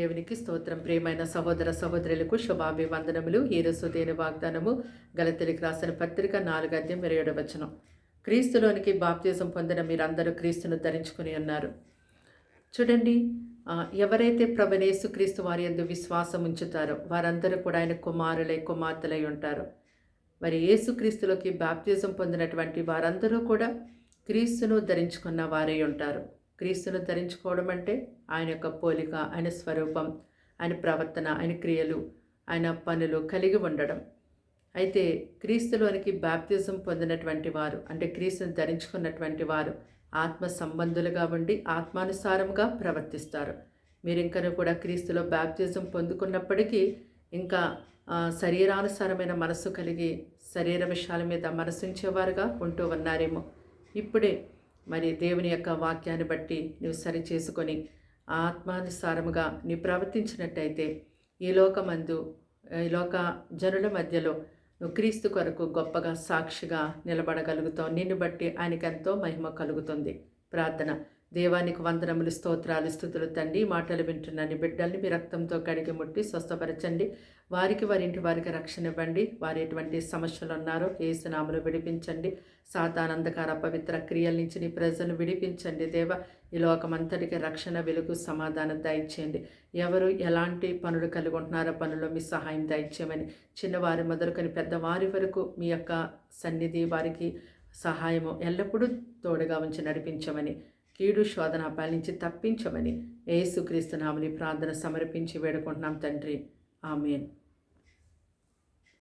దేవునికి స్తోత్రం. ప్రియమైన సహోదర సహోదరులకు శుభాభివందనములు. ఈరోజు దేని వాగ్దానము గలతీయులకు రాసిన పత్రిక 4:27. క్రీస్తులోనికి బాప్తిజం పొందిన మీరందరూ క్రీస్తును ధరించుకుని ఉన్నారు. చూడండి, ఎవరైతే ప్రభువైన యేసుక్రీస్తు వారి యందు విశ్వాసం ఉంచుతారో వారందరూ కూడా ఆయన కుమారులై కుమార్తెలై ఉంటారు. మరి యేసుక్రీస్తులోకి బాప్తిజం పొందినటువంటి వారందరూ కూడా క్రీస్తును ధరించుకున్న వారై ఉంటారు. క్రీస్తును ధరించుకోవడం అంటే ఆయన యొక్క పోలిక, ఆయన స్వరూపం, ఆయన ప్రవర్తన, ఆయన క్రియలు, ఆయన పనులు కలిగి ఉండడం. అయితే క్రీస్తులోనికి బాప్తిజం పొందినటువంటి వారు అంటే క్రీస్తును ధరించుకున్నటువంటి వారు ఆత్మ సంబంధులుగా ఉండి ఆత్మానుసారంగా ప్రవర్తిస్తారు. మీరు ఇంకనూ కూడా క్రీస్తులో బాప్తిజం పొందుకున్నప్పటికీ ఇంకా శరీరానుసారమైన మనస్సు కలిగి శరీర విషయాల మీద మనసుంచేవారుగా ఉంటూ ఉన్నారేమో. ఇప్పుడే మరి దేవుని యొక్క వాక్యాన్ని బట్టి నువ్వు సరి చేసుకొని ఆత్మానుసారముగా నీ ప్రవర్తించినట్టయితే ఈ లోక జనుల మధ్యలో నువ్వు క్రీస్తు కొరకు గొప్పగా సాక్షిగా నిలబడగలుగుతావు. నిన్ను బట్టి ఆయనకు ఎంతో మహిమ కలుగుతుంది. ప్రార్థన. దేవానికి వందనములు, స్తోత్రాలు, స్తుతులు తండ్రి. మాటలు వింటున్న నీ బిడ్డల్ని మీ రక్తంతో కడిగి ముట్టి స్వస్థపరచండి. వారికి వారికి రక్షణ ఇవ్వండి. వారు ఎటువంటి సమస్యలు ఉన్నారో యేసు నామములో విడిపించండి. సాతాను అంధకార పవిత్ర క్రియల నుంచి నీ ప్రజలను విడిపించండి. దేవ, ఈ లోకమంతటికి రక్షణ, వెలుగు, సమాధానం దయచేయండి. ఎవరు ఎలాంటి పనులు కలిగి ఉంటున్నారో పనుల్లో మీ సహాయం దయచేయమని, చిన్నవారి మొదలుకొని పెద్దవారి వరకు మీ యొక్క సన్నిధి, వారికి సహాయము ఎల్లప్పుడూ తోడుగా ఉంచి నడిపించమని, కీడు శోధన పాలించి తప్పించమని యేసుక్రీస్తు నామమున ప్రార్థన సమర్పించి వేడుకుంటున్నాం తండ్రి. ఆమేన్.